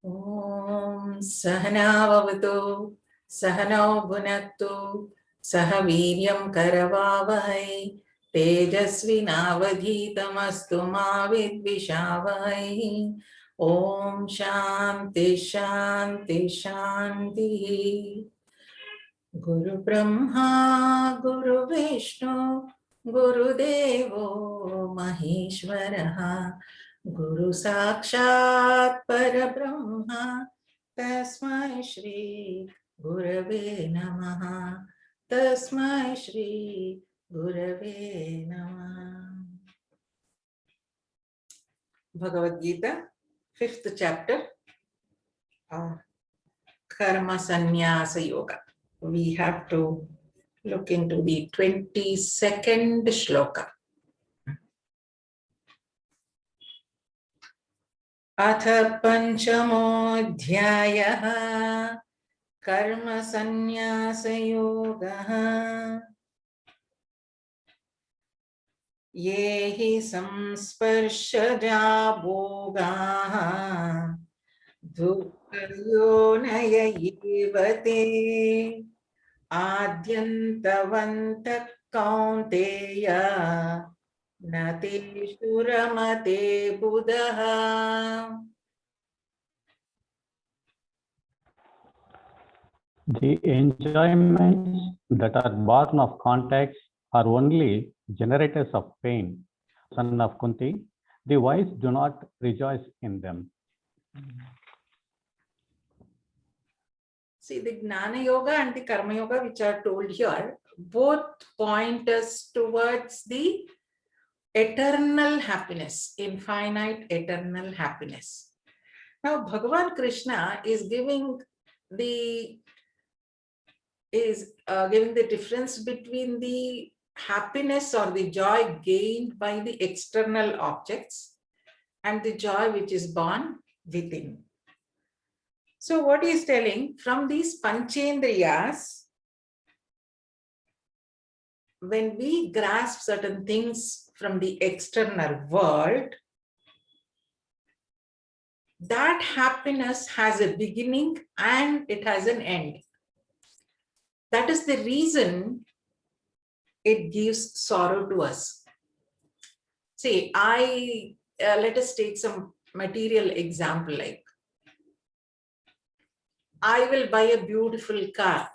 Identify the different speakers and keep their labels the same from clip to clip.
Speaker 1: Om Sahanavavatu Sahanau Bhunaktu Sahaviryam Karavavahai Tejasvinavadhitamastu ma vidvishavahai. Om Shanti Shanti Shanti. Guru Brahma Guru Vishnu Guru Devo Maheshwaraha Guru Sakshat Parabrahma Tasmai Shri Gurave Namaha Tasmai Shri Gurave Namaha. Bhagavad Gita, 5th chapter, Karma Sannyasa Yoga. We have to look into the 22nd shloka. Atha Panchamodhyayah Karma Sannyasa Yoga Yehi Samsparshaja Bhogaha Dukkayonaya Yevate Adyantavanta Kaunteya Nate Shuramate Buddha.
Speaker 2: The enjoyments that are born of contacts are only generators of pain. Son of Kunti, the wise do not rejoice in them.
Speaker 1: See, the Gnana Yoga and the Karma Yoga, which are told here, both point us towards the eternal happiness, infinite eternal happiness. Now, Bhagavan Krishna is giving the difference between the happiness or the joy gained by the external objects and the joy which is born within. So what he is telling, from these Panchendriyas, when we grasp certain things from the external world, that happiness has a beginning and it has an end. That is the reason it gives sorrow to us. See, let us take some material example, like I will buy a beautiful car,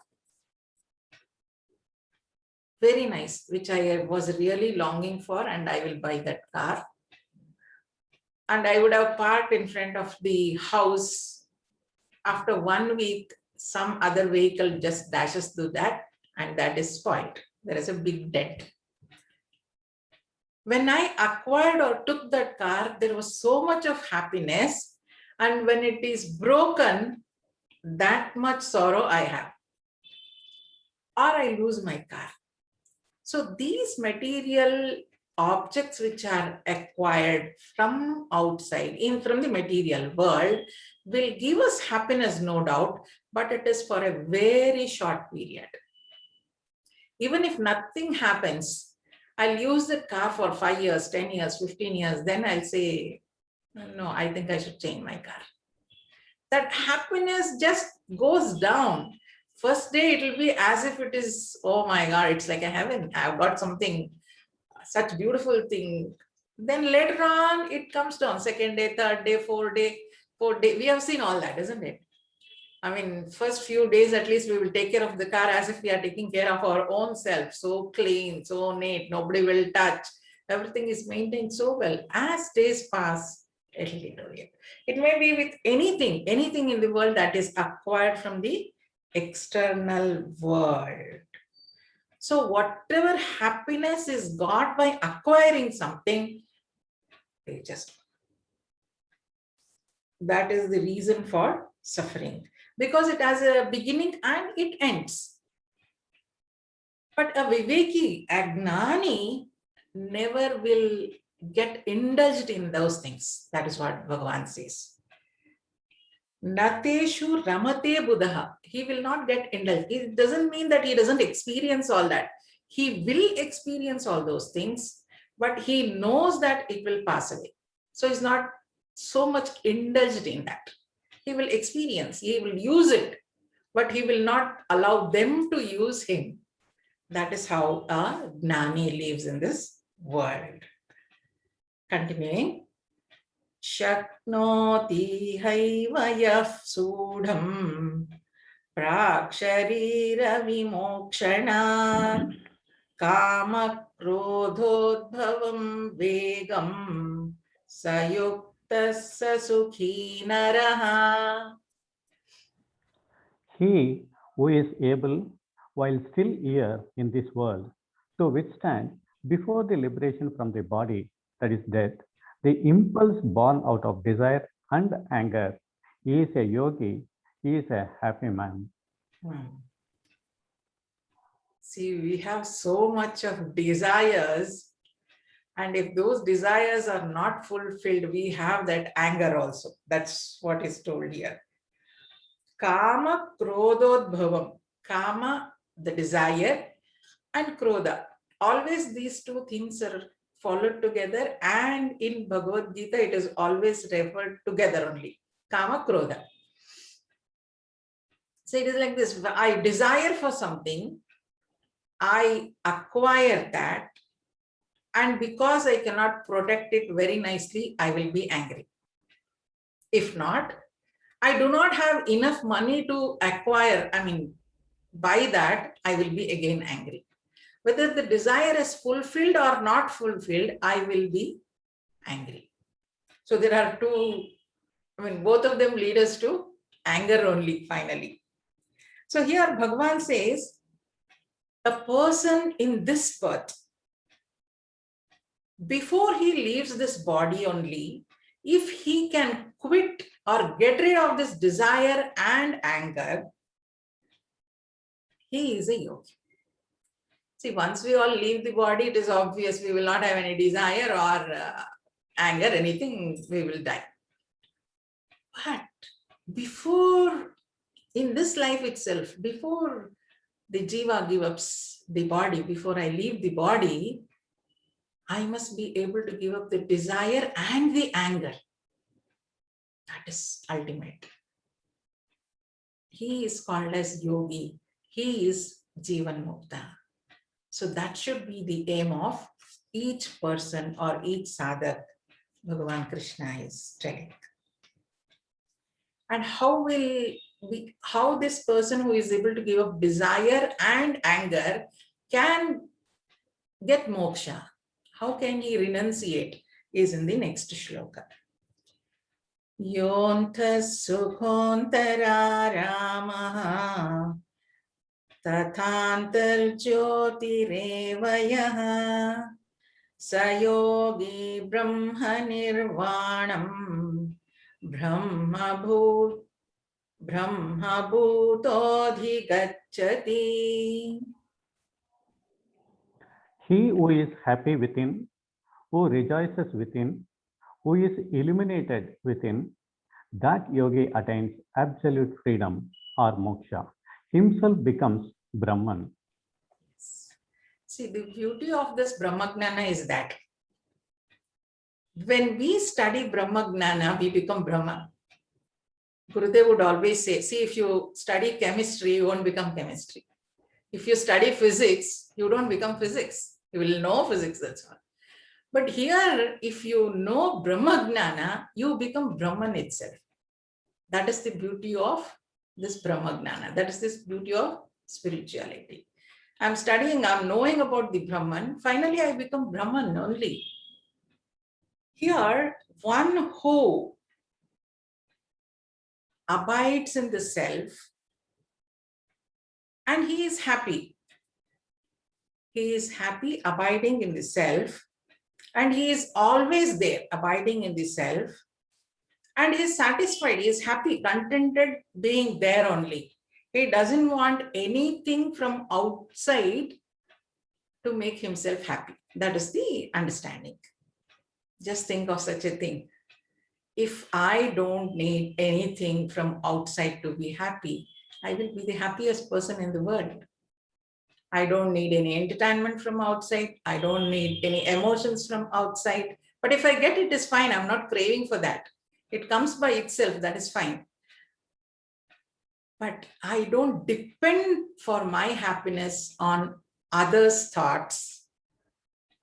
Speaker 1: very nice, which I was really longing for, and I will buy that car. And I would have parked in front of the house. After 1 week, some other vehicle just dashes through that, and that is spoiled. There is a big dent. When I acquired or took that car, there was so much of happiness, and when it is broken, that much sorrow I have, or I lose my car. So these material objects which are acquired from outside, from the material world, will give us happiness, no doubt, but it is for a very short period. Even if nothing happens, I'll use the car for 5 years, 10 years, 15 years, then I'll say, no, I think I should change my car. That happiness just goes down. First day, it will be as if it is, oh my God, it's like a heaven. I've got something, such beautiful thing. Then later on, it comes down. Second day, third day, fourth day. We have seen all that, isn't it? I mean, first few days, at least we will take care of the car as if we are taking care of our own self. So clean, so neat, nobody will touch. Everything is maintained so well. As days pass, it will deteriorate. It may be with anything in the world that is acquired from the external world. So whatever happiness is got by acquiring something, that is the reason for suffering, because it has a beginning and it ends. But a Viveki, a Gnani, never will get indulged in those things. That is what Bhagavan says. Nateshu ramate buddha. He will not get indulged. It doesn't mean that he doesn't experience all that. He will experience all those things, but he knows that it will pass away. So he's not so much indulged in that. He will experience, he will use it, but he will not allow them to use him. That is how a Gnani lives in this world. Continuing. Shaknoti haivayaf sudham praksharira vimokshana kama krodhodbhavam vegam sayuktasya sukhi naraha.
Speaker 2: He who is able, while still here in this world, to withstand before the liberation from the body, that is death, the impulse born out of desire and anger, he is a yogi, he is a happy man.
Speaker 1: See, we have so much of desires, and if those desires are not fulfilled, we have that anger also. That's what is told here. Kama krododbhavam. Kama, the desire, and krodha. Always these two things are followed together, and in Bhagavad Gita, it is always referred together only. Kama, krodha. So it is like this. I desire for something, I acquire that, and because I cannot protect it very nicely, I will be angry. If not, I do not have enough money to acquire, buy that, I will be again angry. Whether the desire is fulfilled or not fulfilled, I will be angry. So there are two, both of them lead us to anger only finally. So here Bhagavan says, a person in this birth, before he leaves this body only, if he can quit or get rid of this desire and anger, he is a yogi. See, once we all leave the body, it is obvious we will not have any desire or anger, anything, we will die. But before, in this life itself, before the jiva gives up the body, before I leave the body, I must be able to give up the desire and the anger. That is ultimate. He is called as yogi. He is Jivan Mukta. So that should be the aim of each person or each sadhak, Bhagavan Krishna is telling. And how this person who is able to give up desire and anger can get moksha? How can he renunciate? Is in the next shloka. Yontas sukhontara ramaha tathantar jyotirevayah sayogi brahma nirvanam brahma bhutodhigacchati.
Speaker 2: He who is happy within, who rejoices within, who is illuminated within, that yogi attains absolute freedom or moksha. Himself becomes Brahman.
Speaker 1: See, the beauty of this Brahmagnana is that when we study Brahmagnana, we become Brahman. Gurudev would always say, see, if you study chemistry, you won't become chemistry. If you study physics, you don't become physics. You will know physics, that's all. But here, if you know Brahmagnana, you become Brahman itself. That is the beauty of this Brahmagnana. That is this beauty of spirituality. I'm studying, I'm knowing about the Brahman. Finally, I become Brahman only. Here, one who abides in the self and he is happy. He is happy abiding in the self, and he is always there abiding in the self, and he is satisfied, he is happy, contented being there only. He doesn't want anything from outside to make himself happy. That is the understanding. Just think of such a thing. If I don't need anything from outside to be happy, I will be the happiest person in the world. I don't need any entertainment from outside. I don't need any emotions from outside. But if I get it, is fine. I'm not craving for that. It comes by itself. That is fine. but I don't depend for my happiness on others' thoughts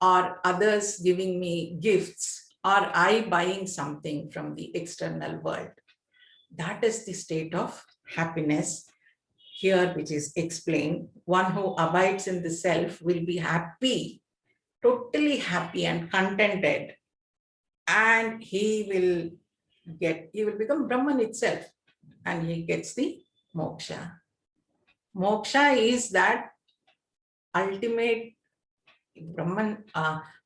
Speaker 1: or others giving me gifts or I buying something from the external world. That is the state of happiness here, which is explained. One who abides in the self will be happy, totally happy and contented, and he will become Brahman itself, and he gets the moksha. Moksha is that ultimate Brahman.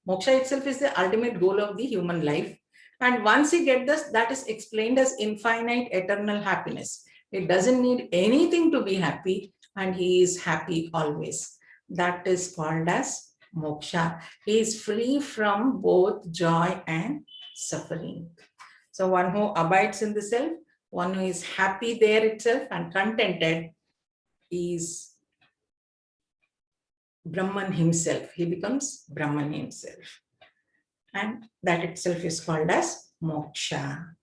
Speaker 1: Moksha itself is the ultimate goal of the human life. And once he gets this, that is explained as infinite eternal happiness. It doesn't need anything to be happy, and he is happy always. That is called as moksha. He is free from both joy and suffering. So one who abides in the self, one who is happy there itself and contented, is Brahman himself. He becomes Brahman himself. And that itself is called as moksha.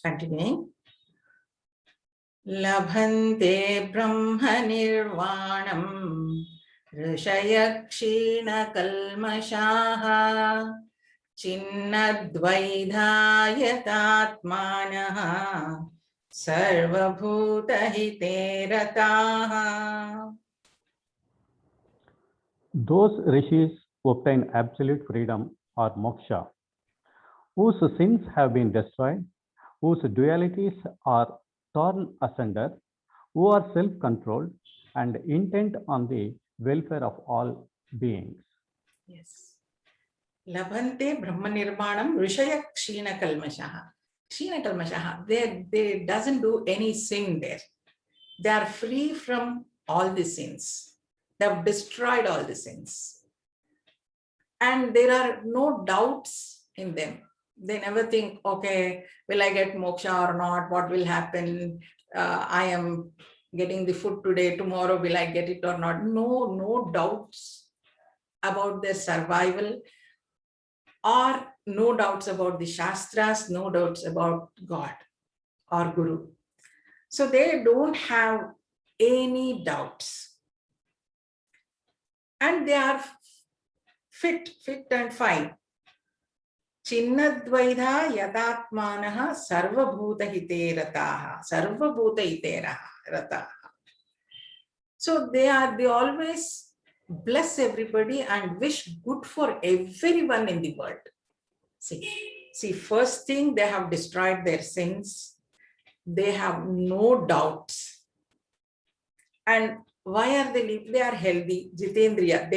Speaker 1: Continuing. Labhante brahma nirvanam rishaya kshina kalmashaha chinnadvaidhayatatmanaha sarvabhutahite rataha.
Speaker 2: Those rishis who obtain absolute freedom or moksha, whose sins have been destroyed, whose dualities are torn asunder, who are self-controlled and intent on the welfare of all beings.
Speaker 1: Yes. Labhante brahma nirvanam rishaya kshina kalmashaha. Kshina kalmashaha, they doesn't do any sin there. They are free from all the sins. They have destroyed all the sins. And there are no doubts in them. They never think, okay, will I get moksha or not? What will happen? I am getting the food today, tomorrow will I get it or not? No doubts about their survival, or no doubts about the Shastras, no doubts about God or Guru. So they don't have any doubts. And they are fit and fine. Chinnadvaidha yatatmanaha sarvabhuta hite rataha. Sarvabhuta hite rataha. So they always bless everybody and wish good for everyone in the world. See, first thing, they have destroyed their sins. They have no doubts. And why are they living? They are healthy. Jitendriya.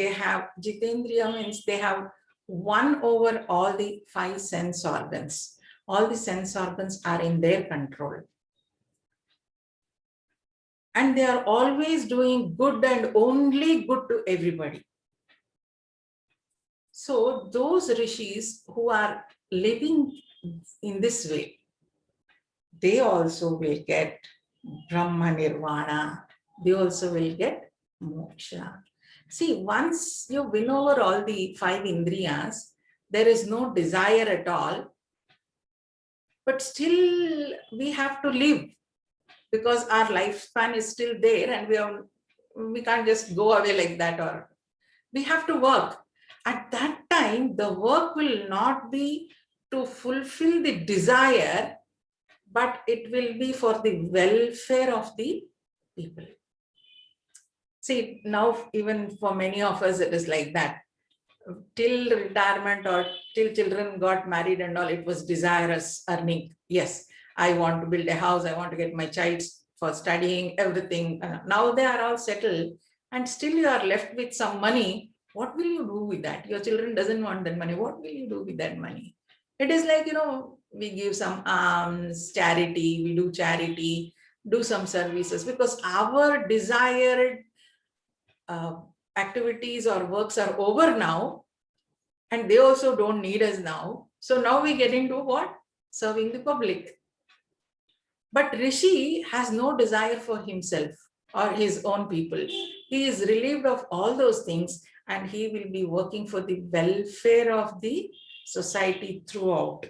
Speaker 1: Jitendriya means they have won over all the 5 sense organs. All the sense organs are in their control. And they are always doing good and only good to everybody. So those rishis who are living in this way, they also will get Brahma Nirvana. They also will get moksha. See, once you win over all the 5 indriyas, there is no desire at all. But still we have to live because our lifespan is still there, and we can't just go away like that, or we have to work. At that time, the work will not be to fulfill the desire, but it will be for the welfare of the people. See, now even for many of us, it is like that. Till retirement or till children got married and all, it was desirous earning. Yes, I want to build a house, I want to get my child for studying, everything. Now they are all settled, and still you are left with some money. What will you do with that? Your children doesn't want that money. What will you do with that money? It is like, we give some alms, charity, we do charity, do some services, because our desired activities or works are over now, and they also don't need us now. So now we get into what? Serving the public. But Rishi has no desire for himself or his own people. He is relieved of all those things, and he will be working for the welfare of the society throughout,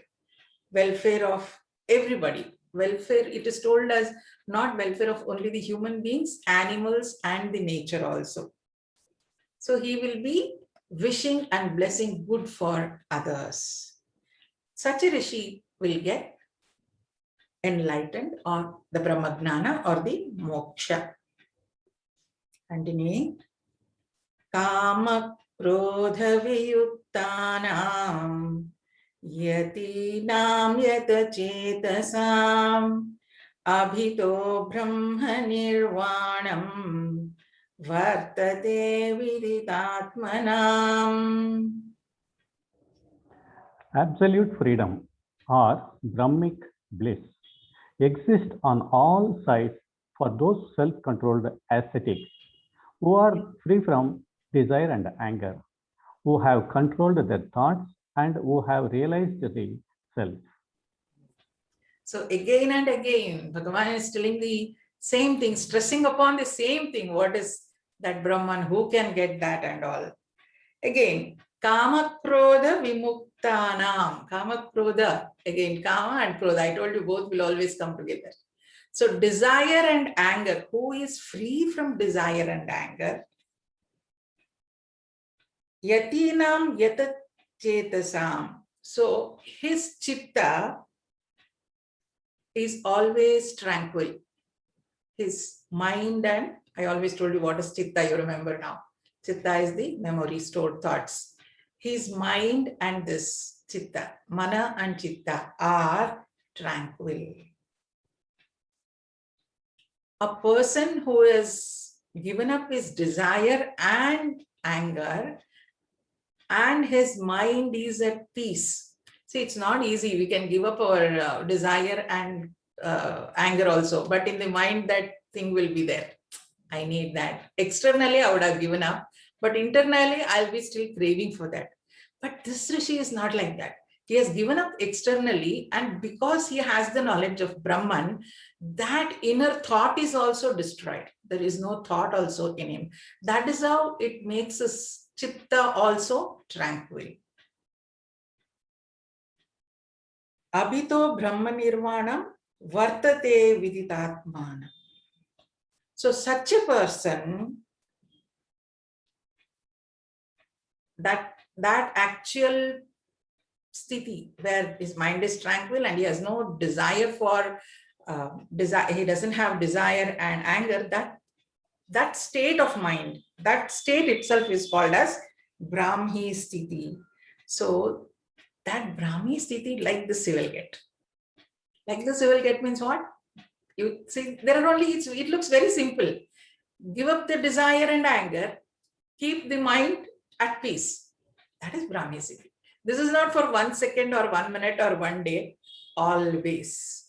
Speaker 1: welfare of everybody. welfare, it is told as not welfare of only the human beings, animals and the nature also. So he will be wishing and blessing good for others. Such a Rishi will get enlightened or the Brahmagnana or the moksha. Continuing. Kama krodha viyuktanam yatinam yata chetasam abhito brahma nirvanam vartate viditatmanam.
Speaker 2: Absolute freedom or Brahmic bliss exists on all sides for those self-controlled ascetics who are free from desire and anger, who have controlled their thoughts and who have realized the self.
Speaker 1: So again and again, Bhagavan is telling the same thing, stressing upon the same thing. What is that Brahman? Who can get that and all? Again, Kama Krodha Vimuktanam. Kama Krodha. Again, Kama and Krodha. I told you both will always come together. So desire and anger. Who is free from desire and anger? Yatinam Yatat Chetasam. So his chitta is always tranquil. His mind, and I always told you what is chitta, you remember now. Chitta is the memory, stored thoughts. His mind and this chitta, mana and chitta, are tranquil. A person who has given up his desire and anger and his mind is at peace. See, it's not easy. We can give up our desire and anger also, but in the mind, that thing will be there. I need that. Externally, I would have given up, but internally, I'll be still craving for that. But this Rishi is not like that. He has given up externally, and because he has the knowledge of Brahman, that inner thought is also destroyed. There is no thought also in him. That is how it makes his chitta also tranquil. Abhito Brahma Nirvanam Vartate Viditatmanam. So such a person, that actual sthiti where his mind is tranquil and he has no desire for desire, he doesn't have desire and anger, that state of mind, that state itself is called as Brahmi sthiti. So that Brahmi sthiti, like the civil gate. Like the civil gate means what? You see, there are only, it looks very simple. Give up the desire and anger, keep the mind at peace. That is Brahmi sthiti. This is not for 1 second or 1 minute or 1 day. Always.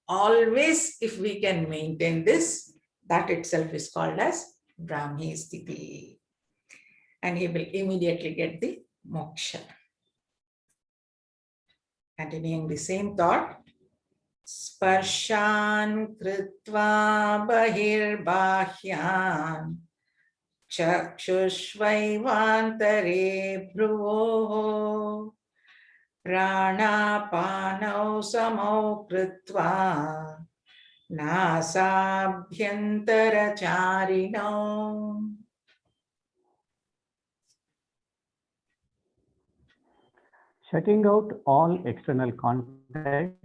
Speaker 1: Always, if we can maintain this, that itself is called as Brahmi sthiti. And he will immediately get the moksha. Continuing the same thought. Sparshan kritva bahirbahyan chakshushvaivantare bhruvoh pranapanau samau kritva nasabhyantaracharino.
Speaker 2: Shutting out all external contact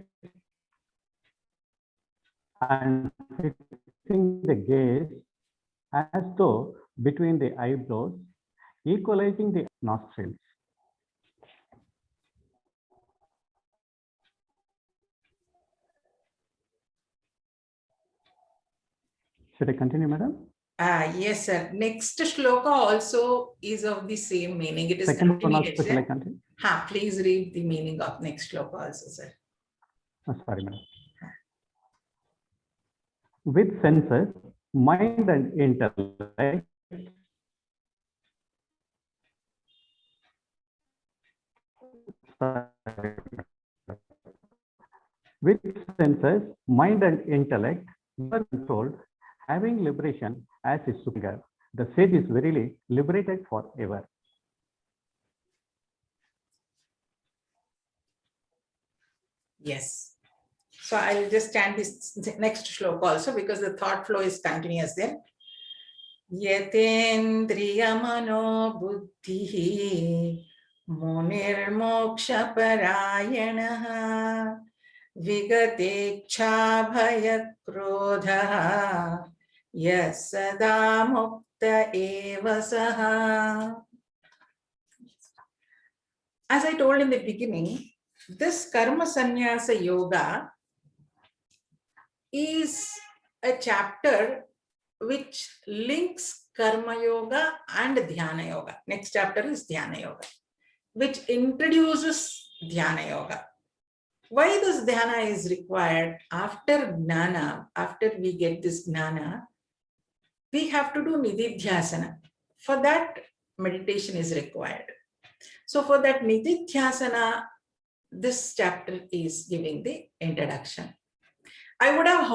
Speaker 2: and fixing the gaze as though between the eyebrows, equalizing the nostrils. Should I continue, madam?
Speaker 1: Yes, sir. Next shloka also is of the same meaning. It is
Speaker 2: Second one also,
Speaker 1: continuation.
Speaker 2: shall I continue?
Speaker 1: Please read the meaning of next shloka also, sir.
Speaker 2: Oh, sorry, madam. With senses, mind and intellect, with senses, mind and intellect, you are controlled, having liberation as his superior. The sage is verily liberated forever.
Speaker 1: Yes. So I'll just chant this next shloka also because the thought flow is continuous then. Yatendriyamano buddhihi munirmokshaparayanah vigateksha bhayakrodha yasada mukta eva saha. As I told in the beginning, this karma sannyasa yoga is a chapter which links karma yoga and dhyana yoga. Next chapter is dhyana yoga, which introduces dhyana yoga. Why this dhyana is required? After gnana, after we get this gnana, we have to do nididhyasana. For that, meditation is required. So for that nididhyasana, this chapter is giving the introduction. I would have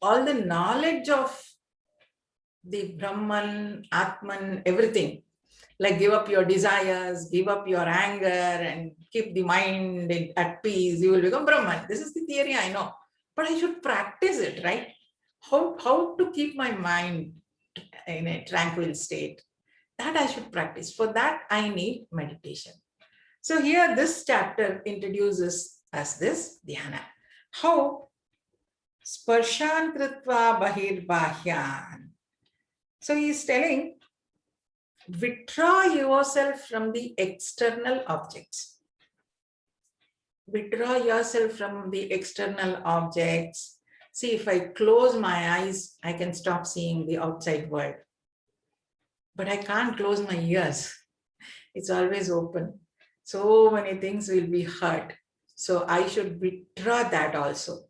Speaker 1: all the knowledge of the Brahman, Atman, everything. Like give up your desires, give up your anger, and keep the mind at peace. You will become Brahman. This is the theory I know. But I should practice it, right? How to keep my mind in a tranquil state. That I should practice. For that, I need meditation. So here, this chapter introduces us this dhyana. How? Sparshan kritva bahir bahyan. So he is telling, withdraw yourself from the external objects. Withdraw yourself from the external objects. See, if I close my eyes, I can stop seeing the outside world. But I can't close my ears. It's always open. So many things will be heard. So I should withdraw that also.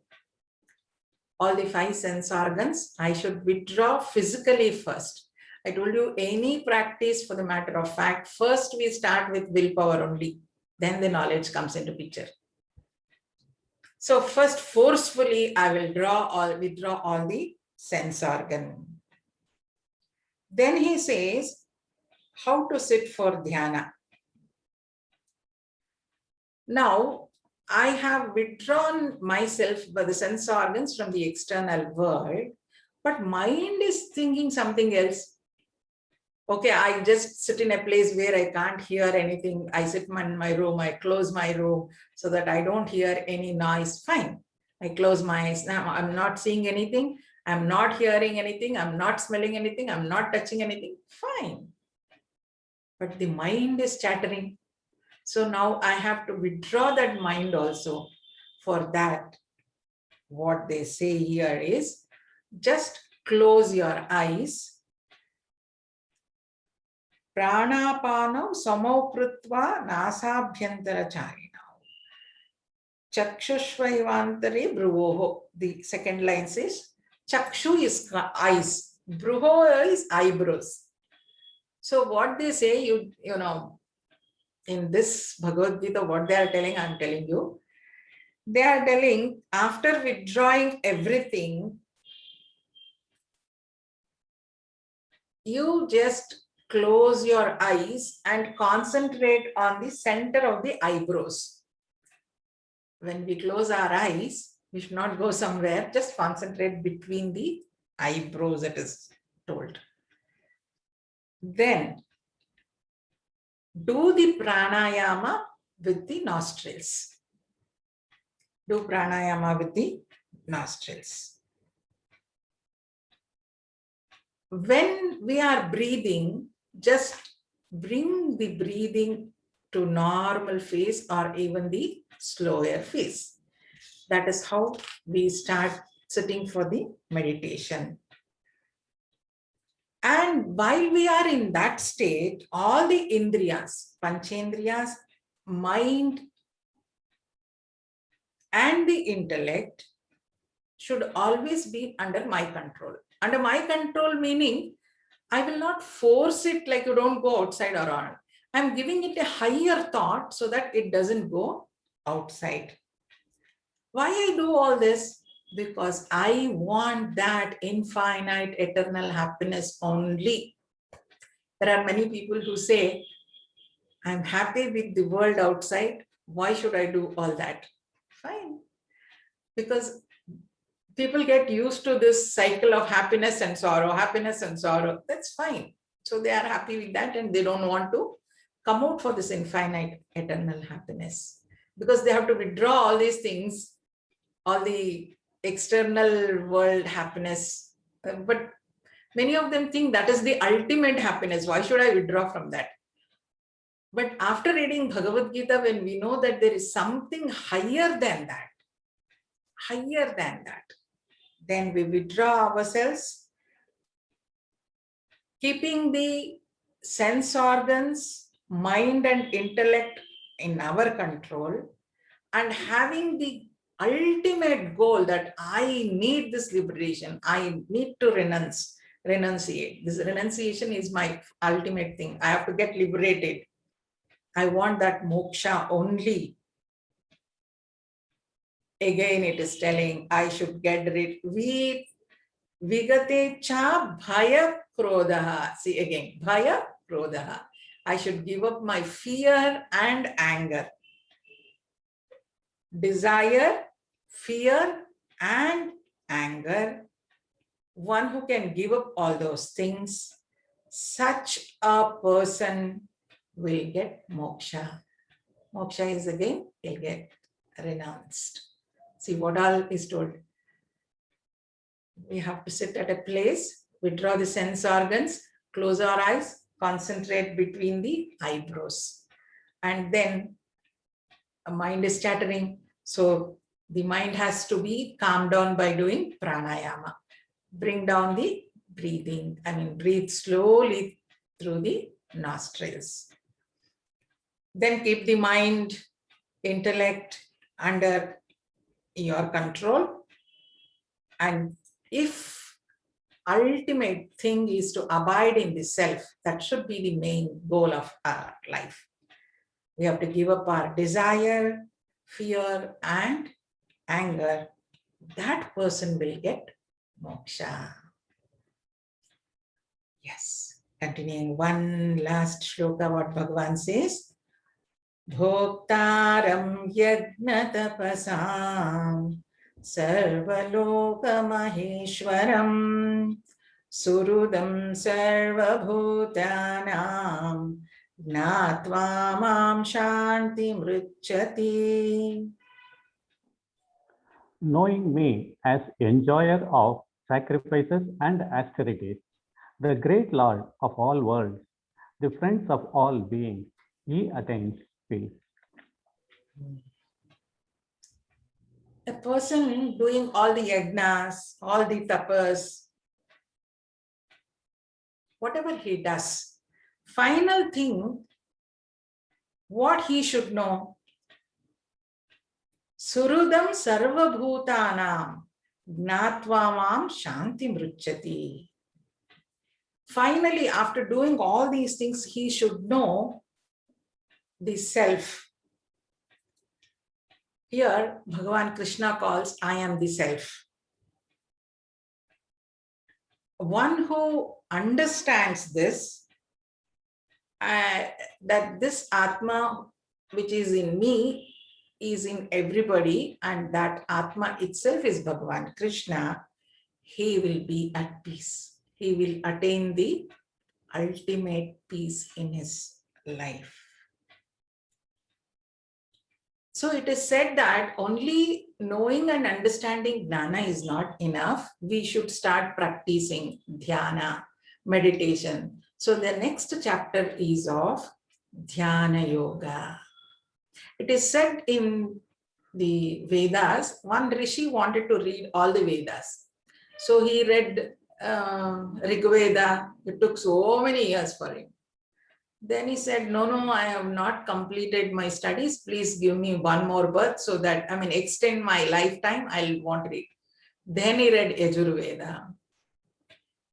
Speaker 1: All the 5 sense organs, I should withdraw physically first. I told you any practice, for the matter of fact, first we start with willpower only. Then the knowledge comes into picture. So first forcefully I will withdraw all the sense organ. Then he says how to sit for dhyana. Now I have withdrawn myself by the sense organs from the external world, but mind is thinking something else. Okay, I just sit in a place where I can't hear anything. I sit in my room, I close my room so that I don't hear any noise. Fine. I close my eyes. Now I'm not seeing anything. I'm not hearing anything. I'm not smelling anything. I'm not touching anything. Fine. But the mind is chattering. So now I have to withdraw that mind also. For that, what they say here is just close your eyes. Pranapano samau krutva nasabhyantara charinau. Chakshushvaivantare bruvoho. The second line says, Chakshu is eyes. Bruho is eyebrows. So what they say, you know, in this Bhagavad Gita, what they are telling, I'm telling you. They are telling, after withdrawing everything, you just close your eyes and concentrate on the center of the eyebrows. When we close our eyes, we should not go somewhere, just concentrate between the eyebrows, it is told. Then do the pranayama with the nostrils. Do pranayama with the nostrils. When we are breathing, just bring the breathing to normal phase or even the slower phase. That is how we start sitting for the meditation. And while we are in that state, all the indriyas, panchendriyas, mind, and the intellect should always be under my control. Under my control meaning, I will not force it like you don't go outside or on. I'm giving it a higher thought so that it doesn't go outside. Why I do all this? Because I want that infinite eternal happiness only. There are many people who say, I'm happy with the world outside. Why should I do all that? Fine. because people get used to this cycle of happiness and sorrow, happiness and sorrow. That's fine. So they are happy with that and they don't want to come out for this infinite eternal happiness, because they have to withdraw all these things, all the external world happiness. But many of them think that is the ultimate happiness. Why should I withdraw from that? But after reading Bhagavad Gita, when we know that there is something higher than that, then we withdraw ourselves, keeping the sense organs, mind and intellect in our control, and having the ultimate goal that I need this liberation, I need to renunciate. This renunciation is my ultimate thing. I have to get liberated. I want that moksha only. Again, it is telling I should get rid. Vigate cha bhaya krodha. See again, bhaya krodha. I should give up my fear and anger. Desire, fear, and anger. One who can give up all those things, such a person will get moksha. Moksha is again, will get renounced. See what all is told. We have to sit at a place, withdraw the sense organs, close our eyes, concentrate between the eyebrows. And then a mind is chattering. So the mind has to be calmed down by doing pranayama. Bring down the breathing. Breathe slowly through the nostrils. Then keep the mind, intellect under your control. And if ultimate thing is to abide in the self, that should be the main goal of our life. We have to give up our desire, fear, and anger. That person will get moksha. Yes. Continuing one last shloka, what Bhagavan says. Bhoktaram yajna tapasam sarvaloka maheshwaram surudam sarvabhutanam gnatva mam shanti mruchati.
Speaker 2: Knowing me as enjoyer of sacrifices and austerities, the great Lord of all worlds, the friends of all beings, he attains peace.
Speaker 1: A person doing all the yajnas, all the tapas, whatever he does, final thing, what he should know, surudam sarvabhutanam gnatva mam shanti mruchati. Finally, after doing all these things, he should know the self. Here, Bhagavan Krishna calls, I am the self. One who understands this, that this Atma which is in me is in everybody, and that Atma itself is Bhagavan Krishna, he will be at peace. He will attain the ultimate peace in his life. So it is said that only knowing and understanding jnana is not enough. We should start practicing dhyana, meditation. So the next chapter is of dhyana yoga. It is said in the Vedas, one Rishi wanted to read all the Vedas. So he read Rig Veda. It took so many years for him. Then he said, no, I have not completed my studies. Please give me one more birth so that, extend my lifetime. I'll want to read. Then he read Yajurveda.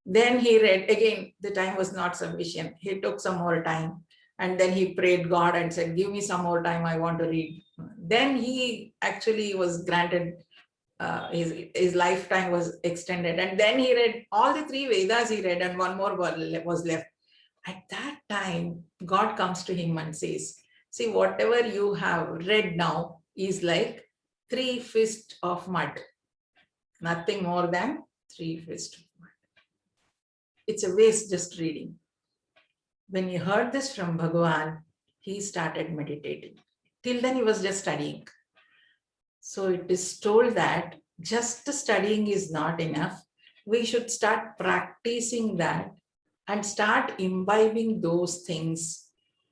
Speaker 1: Then he read, again, the time was not sufficient. He took some more time. And then he prayed God and said, give me some more time. I want to read. Then he actually was granted, his lifetime was extended. And then he read all the 3 Vedas he read, and one more was left. At that time, God comes to him and says, see, whatever you have read now is like 3 fists of mud. Nothing more than 3 fists of mud. It's a waste just reading. When he heard this from Bhagavan, he started meditating. Till then he was just studying. So it is told that just studying is not enough. We should start practicing that and start imbibing those things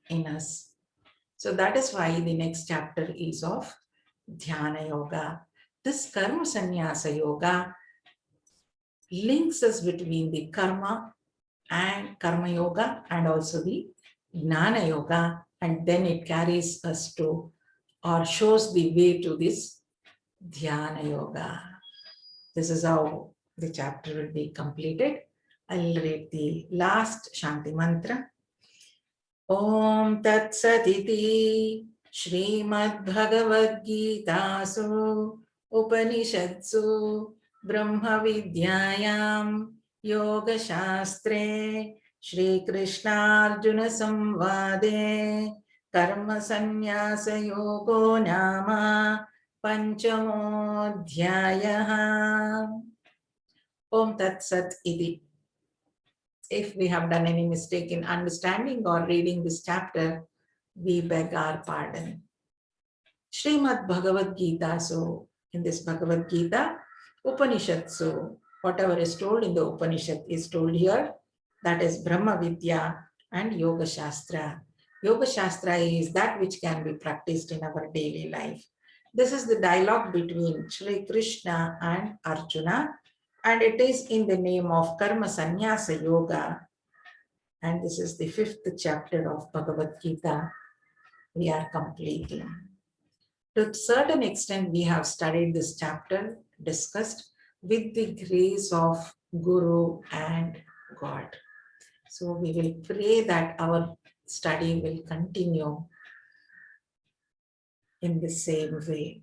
Speaker 1: in us. So that is why the next chapter is of Dhyana Yoga. This Karma Sannyasa Yoga links us between the Karma and Karma Yoga and also the Jnana Yoga, and then it carries us to or shows the way to this Dhyana Yoga. This is how the chapter will be completed. I'll read the last Shanti Mantra. Om Tat Satiti Srimad Bhagawad Gitasu Upanishadsu Brahma Vidyayam Yoga Shastre Shri Krishna Arjuna Samvade Karma Sannyasa Yogo Nama Panchamodhyayaha. Om Tat Sat Iti. If we have done any mistake in understanding or reading this chapter, we beg our pardon. Srimad Bhagavad Gita. So, in this Bhagavad Gita, Upanishad. So, whatever is told in the Upanishad is told here. That is Brahma Vidya and Yoga Shastra. Yoga Shastra is that which can be practiced in our daily life. This is the dialogue between Shri Krishna and Arjuna, and it is in the name of Karma Sannyasa Yoga. And this is the 5th chapter of Bhagavad Gita we are completing. To a certain extent, we have studied this chapter, discussed with the grace of Guru and God. So we will pray that our study will continue in the same way.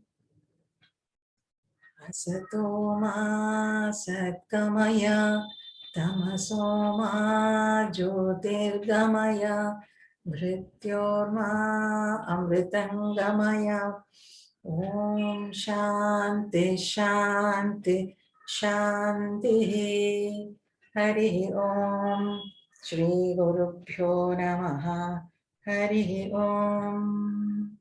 Speaker 1: Asato ma satkamaya tamaso ma jyotirgamaya mrityorma amritangamaya. Om Shanti Shanti Shanti. Hari Om. Shri Guru Pyo Namaha. Hari Om.